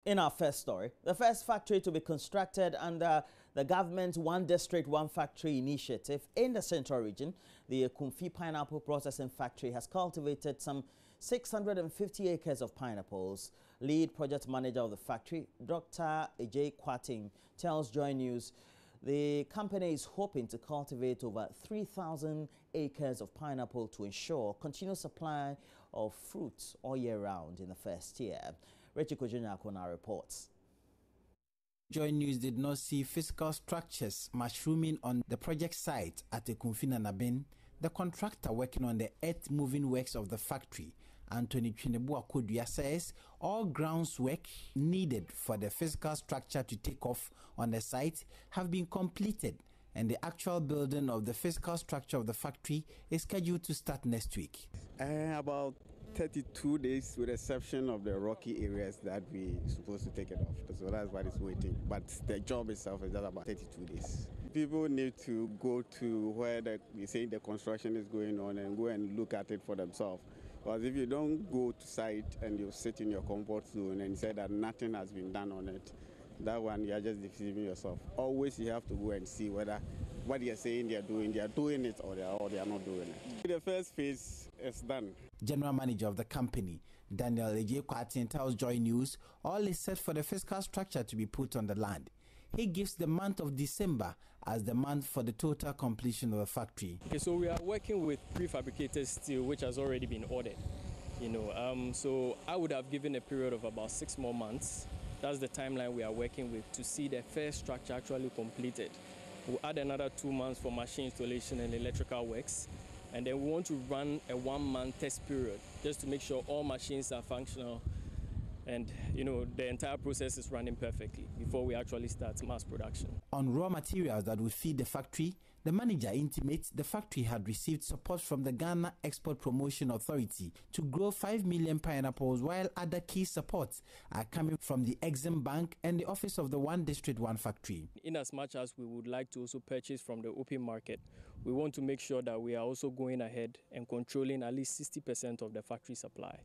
In our first story, the first factory to be constructed under the government's One District, One Factory initiative in the Central Region, the Ekumfi Pineapple Processing Factory has cultivated some 650 acres of pineapples. Lead project manager of the factory, Dr. JoyNews, tells JoyNews the company is hoping to cultivate over 3,000 acres of pineapple to ensure continuous supply of fruits all year round in the first year. Richard Kojunakona reports. JoyNews did not see physical structures mushrooming on the project site at Ekumfi Nanabin. The contractor working on the earth-moving works of the factory, Anthony Chinebu, says all groundwork needed for the physical structure to take off on the site have been completed, and the actual building of the physical structure of the factory is scheduled to start next week. About 32 days, with the exception of the rocky areas that we're supposed to take it off. So that's why it's waiting. But the job itself is just about 32 days. People need to go to where we say the construction is going on and go and look at it for themselves. Because if you don't go to site and you sit in your comfort zone and say that nothing has been done on it, that one you are just deceiving yourself. Always you have to go and see whether what you're saying they are doing it or they are not doing it. The first phase is done. General manager of the company, Daniel Ejekwatin, tells JoyNews all is set for the physical structure to be put on the land. He gives the month of December as the month for the total completion of the factory. Okay, so we are working with prefabricated steel, which has already been ordered. So I would have given a period of about 6 more months. That's the timeline we are working with to see the first structure actually completed. We'll add another 2 months for machine installation and electrical works. And then we want to run a 1-month test period just to make sure all machines are functional and, the entire process is running perfectly before we actually start mass production. On raw materials that would feed the factory, the manager intimates the factory had received support from the Ghana Export Promotion Authority to grow 5 million pineapples, while other key supports are coming from the Exim Bank and the Office of the One District, One Factory. In as much as we would like to also purchase from the open market, we want to make sure that we are also going ahead and controlling at least 60% of the factory supply.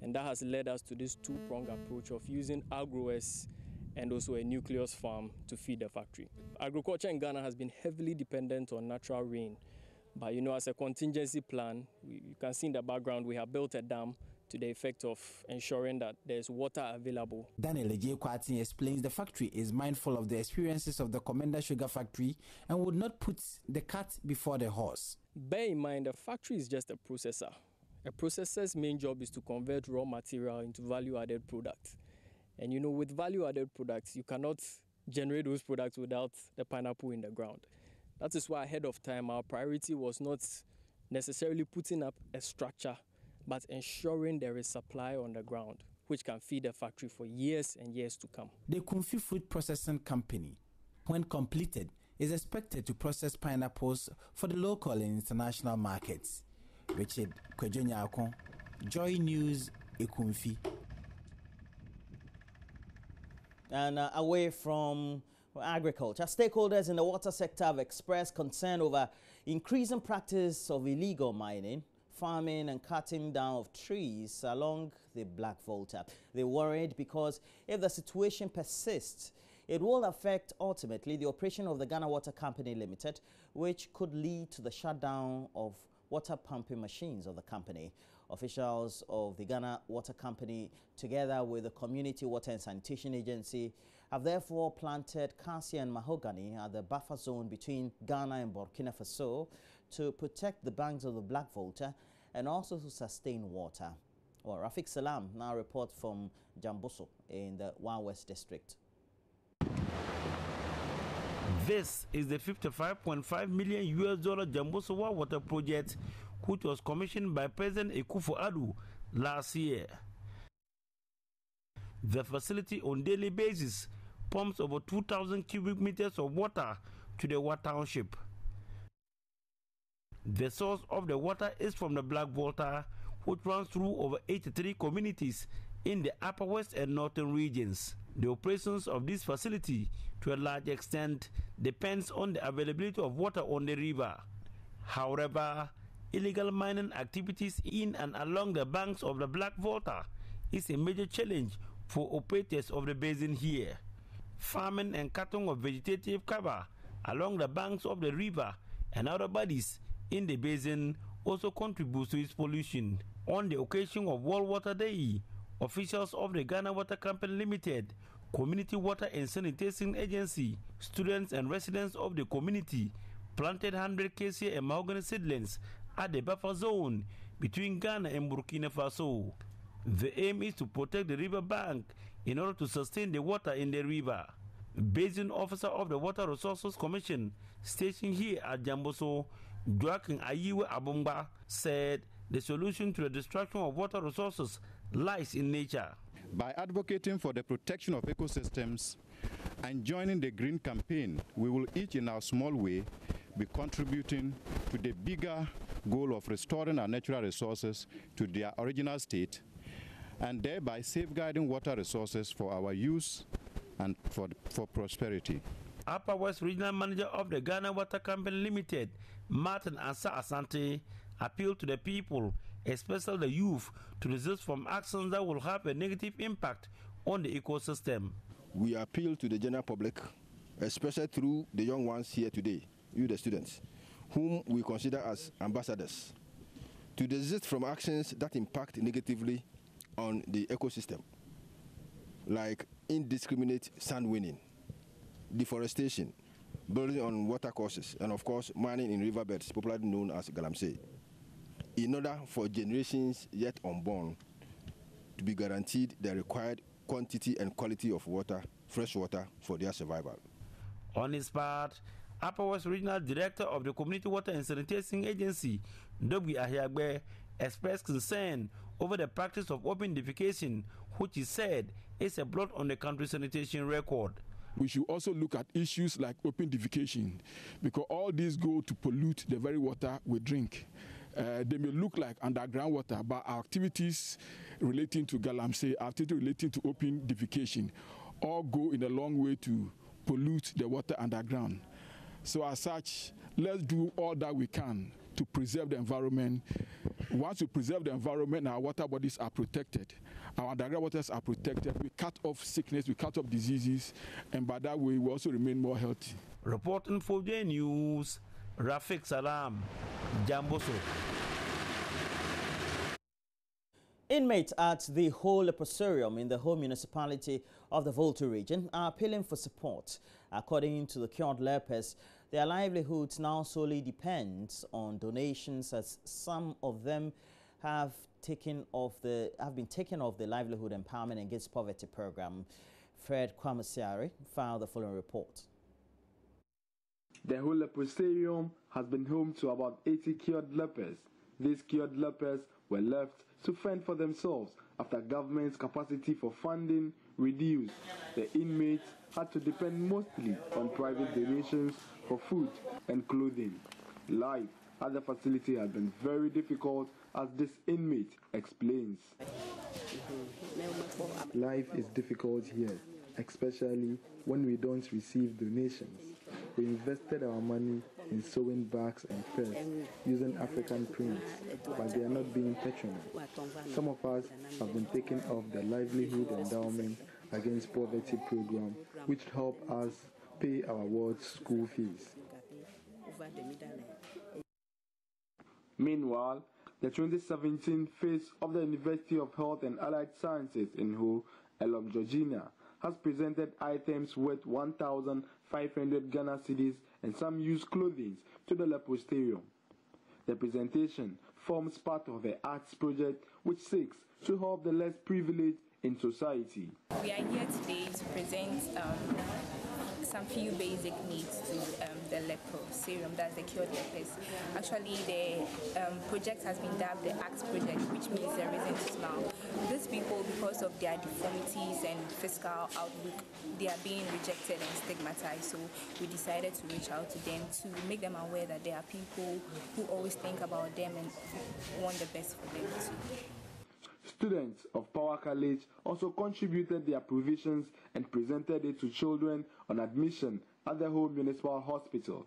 And that has led us to this two-pronged approach of using agro-growers and also a nucleus farm to feed the factory. Agriculture in Ghana has been heavily dependent on natural rain. But, as a contingency plan, you can see in the background, we have built a dam to the effect of ensuring that there's water available. Daniel Ejekwatin explains the factory is mindful of the experiences of the Commander Sugar Factory and would not put the cart before the horse. Bear in mind, the factory is just a processor. A processor's main job is to convert raw material into value-added products. And with value-added products, you cannot generate those products without the pineapple in the ground. That is why ahead of time, our priority was not necessarily putting up a structure, but ensuring there is supply on the ground, which can feed the factory for years and years to come. The Ekumfi Food Processing Company, when completed, is expected to process pineapples for the local and international markets. Richard Kojunakona, JoyNews, Ekumfi. And away from agriculture, stakeholders in the water sector have expressed concern over increasing practice of illegal mining, farming and cutting down of trees along the Black Volta. They're worried because if the situation persists, it will affect ultimately the operation of the Ghana Water Company Limited, which could lead to the shutdown of water pumping machines of the company. Officials of the Ghana Water Company, together with the Community Water and Sanitation Agency, have therefore planted cassia and mahogany at the buffer zone between Ghana and Burkina Faso to protect the banks of the Black Volta and also to sustain water. Well, Rafik Salam now reports from Jambuso in the One West District. This is the $55.5 million Jambuso water project, which was commissioned by President Ekumfi last year. The facility on daily basis pumps over 2,000 cubic meters of water to the water township. The source of the water is from the Black Volta, which runs through over 83 communities in the Upper West and Northern regions. The operations of this facility, to a large extent, depends on the availability of water on the river. However, illegal mining activities in and along the banks of the Black Volta is a major challenge for operators of the basin here. Farming and cutting of vegetative cover along the banks of the river and other bodies in the basin also contributes to its pollution. On the occasion of World Water Day, officials of the Ghana Water Company Limited, Community Water and Sanitation Agency, students and residents of the community planted 100 acacia and mahogany seedlings at the buffer zone between Ghana and Burkina Faso. The aim is to protect the river bank in order to sustain the water in the river. Basin officer of the Water Resources Commission stationed here at Jamboso, Joaquin Ayiwe Abumba, said the solution to the destruction of water resources lies in nature. By advocating for the protection of ecosystems and joining the Green Campaign, we will each in our small way be contributing to the bigger goal of restoring our natural resources to their original state and thereby safeguarding water resources for our use and for prosperity. Upper West Regional Manager of the Ghana Water Company Limited, Martin Asa Asante, appealed to the people, especially the youth, to resist from actions that will have a negative impact on the ecosystem. We appeal to the general public, especially through the young ones here today, you the students, whom we consider as ambassadors, to desist from actions that impact negatively on the ecosystem, like indiscriminate sand winning, deforestation, building on water courses, and of course mining in riverbeds, popularly known as galamsey, in order for generations yet unborn to be guaranteed the required quantity and quality of water, fresh water, for their survival. On his part, Upper West Regional Director of the Community Water and Sanitation Agency, Ndogbi Ahiagbe, expressed concern over the practice of open defecation, which he said is a blot on the country's sanitation record. We should also look at issues like open defecation, because all these go to pollute the very water we drink. They may look like underground water, but our activities relating to galamsey, activities relating to open defecation, all go in a long way to pollute the water underground. So as such, let's do all that we can to preserve the environment. Once we preserve the environment, our water bodies are protected. Our underground waters are protected. We cut off sickness, we cut off diseases, and by that way, we also remain more healthy. Reporting for JoyNews, Rafiq Salam, Jamboso. Inmates at the whole lepersarium in the whole municipality of the Volta region are appealing for support. According to the cured lepers, their livelihoods now solely depends on donations, as some of them have been taken off the Livelihood Empowerment Against Poverty program. Fred Kwamasiari filed the following report. The whole lepersarium has been home to about 80 cured lepers. These cured lepers were left to fend for themselves after government's capacity for funding reduced. The inmates had to depend mostly on private donations for food and clothing. Life at the facility has been very difficult, as this inmate explains. Life is difficult here, especially when we don't receive donations. We invested our money in sewing bags and purse using African prints, but they are not being patronized. Some of us have been taken off the Livelihood Endowment Against Poverty program, which help us pay our ward's school fees. Meanwhile, the 2017 phase of the University of Health and Allied Sciences in Ho, Elok Georgina, has presented items worth 1,500 Ghana cedis and some used clothing to the lepersarium. The presentation forms part of the arts project, which seeks to help the less privileged in society. We are here today to present some few basic needs to the lepersarium, that's the cured lepers. Actually, the project has been dubbed the ACT project, which means the reason to smile. These people, because of their deformities and physical outlook, they are being rejected and stigmatized. So we decided to reach out to them to make them aware that there are people who always think about them and want the best for them too. Students of Power College also contributed their provisions and presented it to children on admission at the Home Municipal Hospital.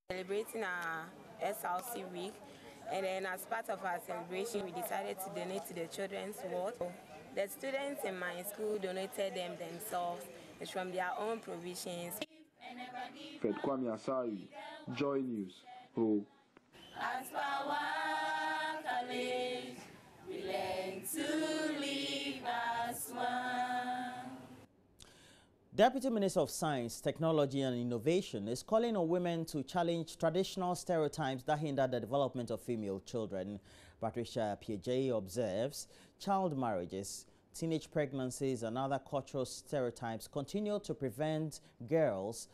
Celebrating our SLC week, and then as part of our celebration, we decided to donate to the children's ward. The students in my school donated them themselves. It's from their own provisions. Fred Kwame Asari, Joy News. Ho. As power college, we learn to live as one. Deputy Minister of Science, Technology and Innovation is calling on women to challenge traditional stereotypes that hinder the development of female children. Patricia Piaget observes child marriages, teenage pregnancies and other cultural stereotypes continue to prevent girls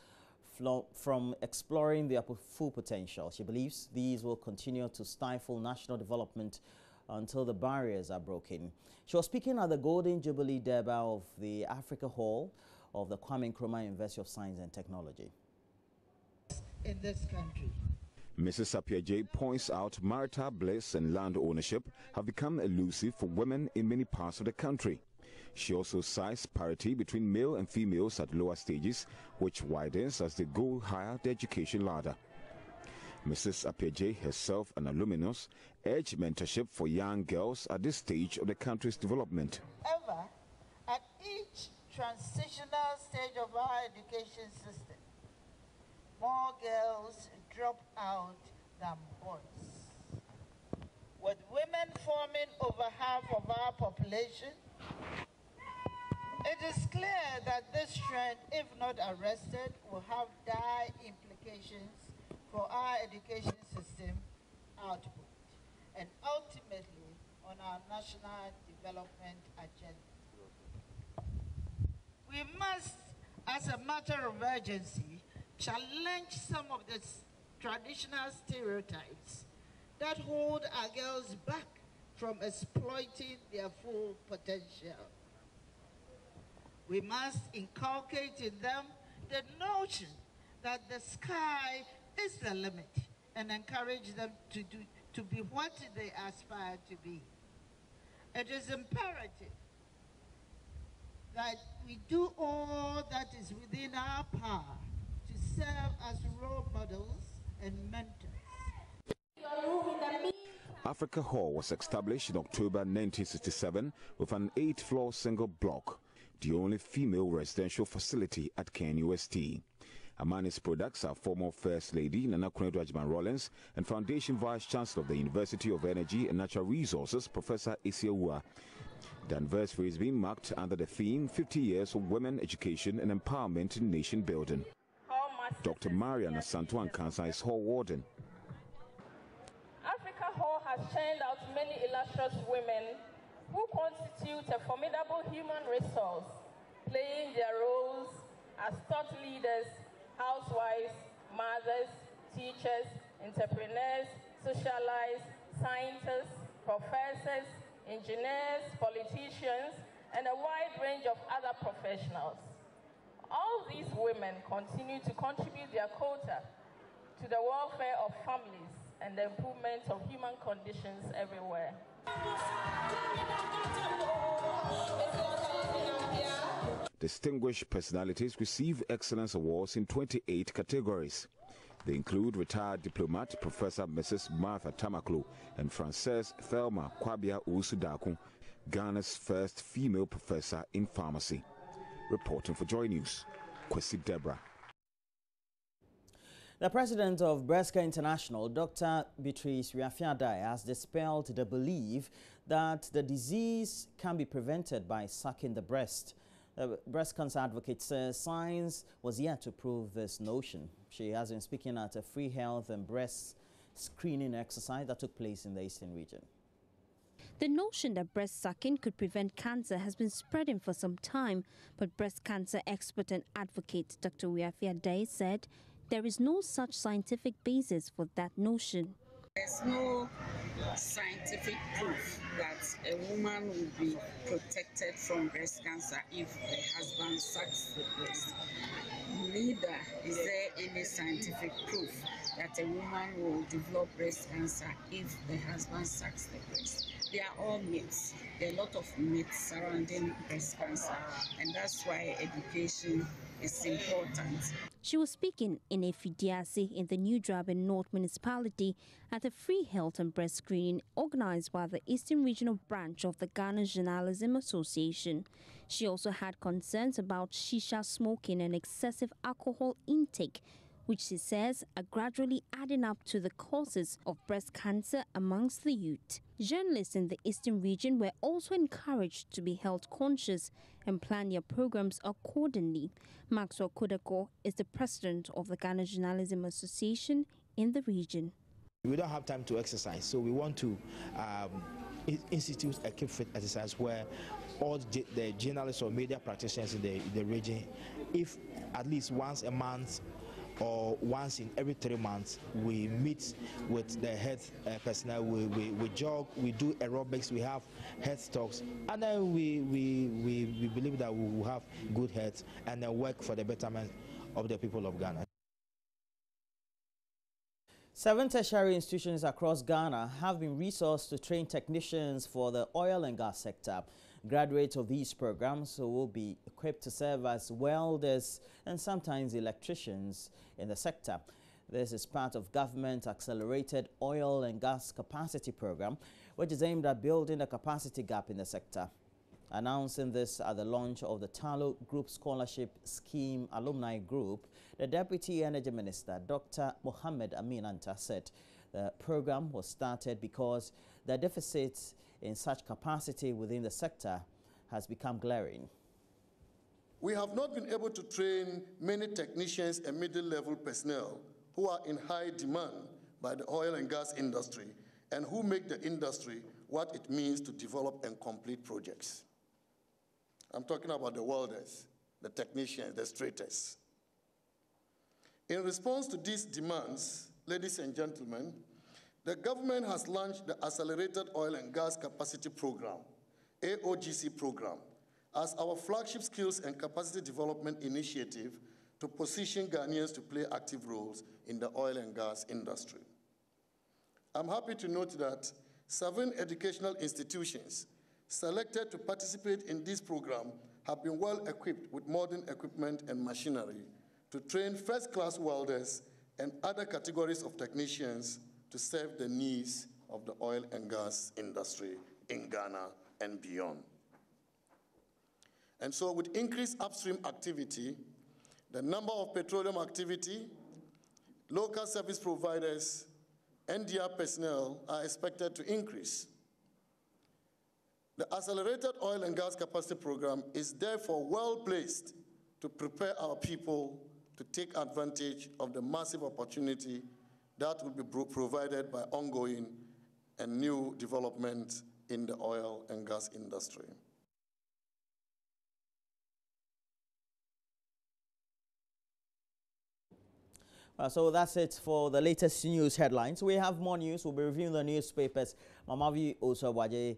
from exploring their full potential. She believes these will continue to stifle national development until the barriers are broken. She was speaking at the Golden Jubilee Derby of the Africa Hall of the Kwame Nkrumah University of Science and Technology. In this country. Mrs. Apiaje points out marital bliss and land ownership have become elusive for women in many parts of the country. She also cites parity between male and females at lower stages, which widens as they go higher the education ladder. Mrs. Apiaje, herself an alumnus, urged mentorship for young girls at this stage of the country's development. However, at each transitional stage of our education system, more girls drop out than boys. With women forming over half of our population, it is clear that this trend, if not arrested, will have dire implications for our education system output and ultimately on our national development agenda. We must, as a matter of urgency, challenge some of the traditional stereotypes that hold our girls back from exploiting their full potential. We must inculcate in them the notion that the sky is the limit and encourage them to be what they aspire to be. It is imperative that we do all that is within our power to serve as role models and mentors. Africa Hall was established in October 1967 with an 8-floor single block, the only female residential facility at KNUST. Among its products are former First Lady Nana Akufo-Addo Rawlings and Foundation Vice Chancellor of the University of Energy and Natural Resources, Professor Isiawua. The anniversary is being marked under the theme 50 Years of Women Education and Empowerment in Nation Building. Dr. Mariana Santo-Ankansa is Hall Warden. Africa Hall has churned out many illustrious women who constitute a formidable human resource, playing their roles as thought leaders, housewives, mothers, teachers, entrepreneurs, socialites, scientists, professors, engineers, politicians, and a wide range of other professionals. All these women continue to contribute their quota to the welfare of families and the improvement of human conditions everywhere. Distinguished personalities receive excellence awards in 28 categories. They include retired diplomat Professor Mrs. Martha Tamaklo and Frances Thelma Kwabia Usudaku, Ghana's first female professor in pharmacy. Reporting for Joy News, Kwesi Deborah. The president of Breast Care International, Dr. Beatrice Riafiadai, has dispelled the belief that the disease can be prevented by sucking the breast. The breast cancer advocate says science was yet to prove this notion. She has been speaking at a free health and breast screening exercise that took place in the Eastern region. The notion that breast sucking could prevent cancer has been spreading for some time, but breast cancer expert and advocate Dr. Riafiadai said there is no such scientific basis for that notion. There's no scientific proof that a woman will be protected from breast cancer if her husband sucks the breast. Neither is there any scientific proof that a woman will develop breast cancer if the husband sucks the breast. they are all myths. There are a lot of myths surrounding breast cancer, and that's why education is important. She was speaking in Efidiasi in the New Draben North Municipality at a free health and breast screening organized by the Eastern Regional Branch of the Ghana Journalism Association. She also had concerns about shisha smoking and excessive alcohol intake, which she says are gradually adding up to the causes of breast cancer amongst the youth. Journalists in the Eastern region were also encouraged to be health conscious and plan their programs accordingly. Maxwell Kodako is the president of the Ghana Journalism Association in the region. We don't have time to exercise, so we want to institute a keep fit exercise where all the journalists or media practitioners in the region, if at least once a month or once in every 3 months, we meet with the health personnel, we jog, we do aerobics, we have health talks, and then we believe that we will have good health and then work for the betterment of the people of Ghana. 7 tertiary institutions across Ghana have been resourced to train technicians for the oil and gas sector. Graduates of these programs will be equipped to serve as welders and sometimes electricians in the sector. This is part of government accelerated oil and gas capacity program, which is aimed at building a capacity gap in the sector. Announcing this at the launch of the Talo Group Scholarship Scheme Alumni Group, the Deputy Energy Minister, Dr. Mohammed Amin Anta, said the program was started because the deficits in such capacity within the sector has become glaring. We have not been able to train many technicians and middle-level personnel who are in high demand by the oil and gas industry and who make the industry what it means to develop and complete projects. I'm talking about the welders, the technicians, the straighters. In response to these demands, ladies and gentlemen, the government has launched the Accelerated Oil and Gas Capacity Program, AOGC program, as our flagship skills and capacity development initiative to position Ghanaians to play active roles in the oil and gas industry. I'm happy to note that 7 educational institutions selected to participate in this program have been well equipped with modern equipment and machinery to train first-class welders and other categories of technicians to serve the needs of the oil and gas industry in Ghana and beyond. And so with increased upstream activity, the number of petroleum activity, local service providers, NDR personnel are expected to increase. The Accelerated Oil and Gas Capacity Program is therefore well placed to prepare our people to take advantage of the massive opportunity that will be provided by ongoing and new development in the oil and gas industry. So that's it for the latest news headlines. We have more news. We'll be reviewing the newspapers. Mamavi also Waje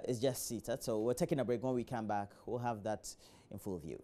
is just seated. So we're taking a break. When we come back, we'll have that in full view.